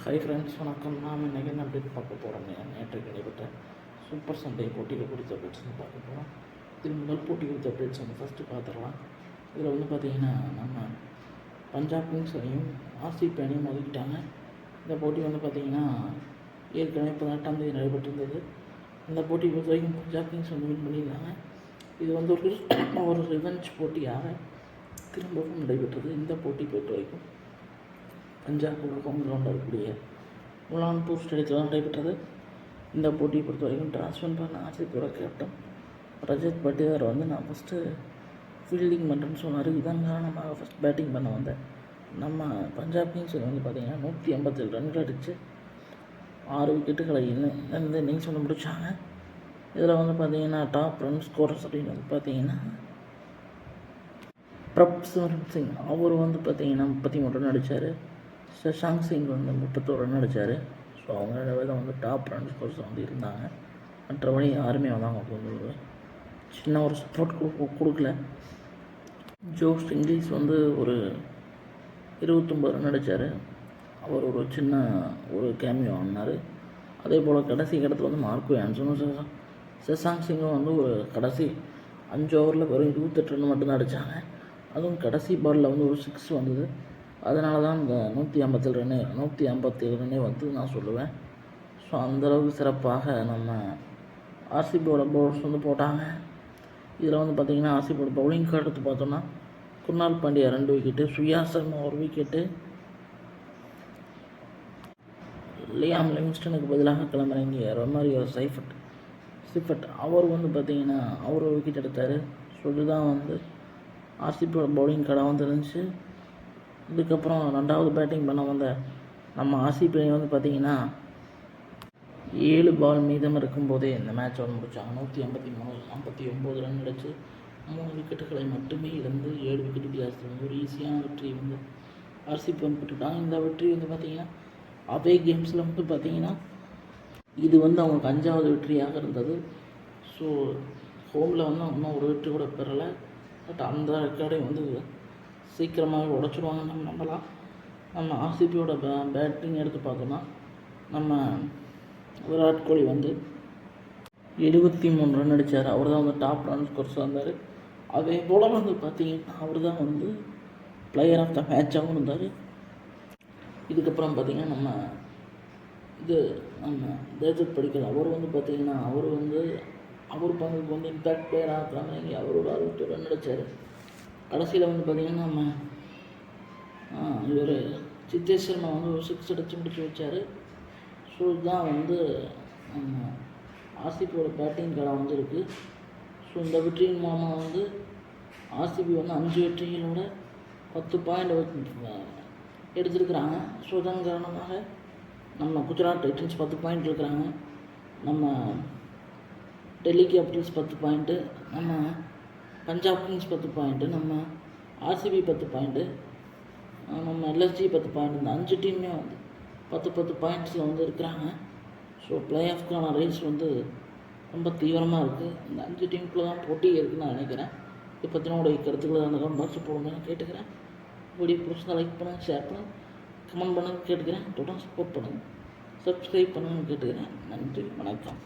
Hi friends, வணக்கம். நாம் இன்றைக்கி என்ன அப்டேட் பார்க்க போகிறோம்? நேற்றைக்கு நடைபெற்ற சூப்பர் சண்டே போட்டிகள் குறித்த அப்டேட்ஸ் பார்க்க போகிறோம். இதில் முதல் போட்டி குறித்த அப்டேட்ஸ் ஃபஸ்ட்டு பார்த்துடலாம். இதில் பார்த்திங்கன்னா நம்ம பஞ்சாப் கிங்ஸ் அணியும் ஆர்சிபி அணியும் மோதிக்கிட்டாங்க. இந்த போட்டி பார்த்திங்கன்னா ஏற்கனவே 18ஆம் தேதி நடைபெற்றிருந்தது. இந்த போட்டி பொறுத்த வரைக்கும் பஞ்சாப் கிங்ஸ் வின் பண்ணியிருந்தாங்க. இது ஒரு ரிவெஞ்ச் போட்டியாக திரும்பவும் நடைபெற்றது. இந்த போட்டி பொறுத்த வரைக்கும் பஞ்சாபோட ஹோம் கிரவுண்டில் இருக்கக்கூடிய முலான்பூர் ஸ்டேடியத்தில் நடைபெற்றது. இந்த போட்டியை பொறுத்த வரைக்கும் ட்ரான்ஸ்ஃபர் பண்ண ஆர்சிபியோட கேப்டன் ரஜத் பட்டிதார் நான் ஃபஸ்ட்டு ஃபீல்டிங் பண்ணுறேன்னு சொன்னார். இதன் காரணமாக ஃபஸ்ட் பேட்டிங் பண்ண வந்தேன். நம்ம பஞ்சாப் கிங்ஸ் பார்த்திங்கன்னா 187 ரன்கள் அடித்து 6 விக்கெட்டுகளை இன்னிங்ஸ் முடித்தாங்க. இதில் பார்த்திங்கன்னா டாப் ரன் ஸ்கோரர்ஸ் அப்படின்னு பார்த்திங்கன்னா பிரப்ஸ்வரன் சிங் அவர் பார்த்திங்கன்னா 33 ரன் அடித்தார். சஷாங்க் சிங் 31 ரன் அடித்தார். ஸோ அவங்க டாப் ரன் ஸ்கோர்ஸ் இருந்தாங்க. மற்றபடி யாருமே அவங்க ஒரு சின்ன ஒரு சப்போர்ட் கொடுக்கல. ஜோஸ் இங்கிலீஷ் ஒரு 29 ரன் அடித்தார். அவர் ஒரு சின்ன ஒரு கேமியோ ஆனார். அதே போல் கடைசி இடத்துல மார்க்கோ ஆன்சனும் சஷாங்க் சிங்கும் ஒரு கடைசி 5 ஓவரில் வெறும் 28 ரன் மட்டும்தான் அடித்தாங்க. அதுவும் கடைசி பாலில் ஒரு 6 வந்தது. அதனால தான் இந்த 157 ரன்னே நான் சொல்லுவேன். ஸோ அந்தளவுக்கு சிறப்பாக நம்ம ஆர்சிபியோட பவுலர்ஸ் போட்டாங்க. இதில் பார்த்திங்கன்னா ஆர்சிபியோட பவுலிங் கார்டு எடுத்து பார்த்தோன்னா Krunal Pandya 2 wicket, Suyash Sharma 1 wicket, Liam லிவிங்ஸ்டனுக்கு பதிலாக களமிறங்கிய ரொமாரியோ சிஃபட் அவர் பார்த்திங்கன்னா அவர் 1 விக்கெட் எடுத்தார். ஸோ இதுதான் ஆர்சிபியோட பவுலிங் கார்டாக இருந்துச்சு. இதுக்கப்புறம் 2வது பேட்டிங் பண்ண வந்த நம்ம ஆர்சிபி அணி பார்த்திங்கன்னா 7 பால் மீதம் இருக்கும்போதே இந்த மேட்ச் முடித்தாங்க. 159 ரன் அடித்து 3 விக்கெட்டுகளை மட்டுமே இழந்து 7 விக்கெட் வித்தியாசத்தில் ஒரு ஈஸியான வெற்றி ஆர்சிபி பெற்றுட்டாங்க. இந்த வெற்றி பார்த்திங்கன்னா அவே கேம்ஸில் பார்த்திங்கன்னா இது அவங்களுக்கு 5வது வெற்றியாக இருந்தது. ஸோ ஹோமில் இன்னும் ஒரு வெற்றி கூட பெறலை. பட் அந்த ரெக்கார்டையும் சீக்கிரமாகவே உடச்சிடுவாங்க நம்பலாம். நம்ம ஆர்சிபியோட பேட்டிங் எடுத்து பார்த்தோன்னா நம்ம விராட் கோலி 73 ரன் அடித்தார். அவர் தான் டாப் ரன் ஸ்கோர்ஸ் வந்தார். அதே போல் பார்த்திங்கன்னா அவர் தான் பிளேயர் ஆஃப் த மேட்சாகவும் இருந்தார். இதுக்கப்புறம் பார்த்திங்கன்னா நம்ம தேஜத் படிக்கல் அவர் பார்த்திங்கன்னா அவர் பங்குக்கு இம்பேக்ட் பிளேயர் ஆகிறாங்க. அவர் ஒரு 61 ரன் அடித்தார். கடைசியில் பார்த்திங்கன்னா நம்ம இவர் சித்தேஷ் சர்மா ஒரு 6 அடித்து முடிச்சு வச்சார். ஸோ இதுதான் நம்ம ஆர்சிபியோட பேட்டிங் கார்டாக இருக்குது. ஸோ இந்த வெற்றியின் மூலமாக ஆர்சிபி 5 வெற்றிகளோட 10 பாயிண்ட் எடுத்துருக்குறாங்க. ஸோ இதன் காரணமாக நம்ம குஜராத் டைட்டன்ஸ் 10 பாயிண்ட் இருக்கிறாங்க. நம்ம டெல்லி கேபிட்டல்ஸ் 10 பாயிண்ட்டு, நம்ம பஞ்சாப் கிங்ஸ் 10 பாயிண்ட்டு, நம்ம ஆர்சிபி 10 பாயிண்ட்டு, நம்ம எல்எஸ்ஜி 10 பாயிண்ட். இந்த 5 டீமே 10 பாயிண்ட்ஸில் இருக்கிறாங்க. ஸோ பிளே ஆஃப்க்கான ரேஸ் ரொம்ப தீவிரமாக இருக்குது. இந்த 5 டீமுக்குள்ளே தான் போட்டி இருக்குதுன்னு நான் நினைக்கிறேன். இதை பற்றினோடைய கருத்துக்களை அந்த கமெண்ட் பாக்ஸில் போடுங்க கேட்டுக்கிறேன். வீடியோ பிடிச்சா லைக் பண்ணுங்கள், ஷேர் பண்ணுங்கள், கமெண்ட் பண்ணுங்கள் கேட்டுக்கிறேன். தொடர்ந்து சப்போர்ட் பண்ணுங்கள், சப்ஸ்கிரைப் பண்ணுங்கன்னு கேட்டுக்கிறேன். நன்றி, வணக்கம்.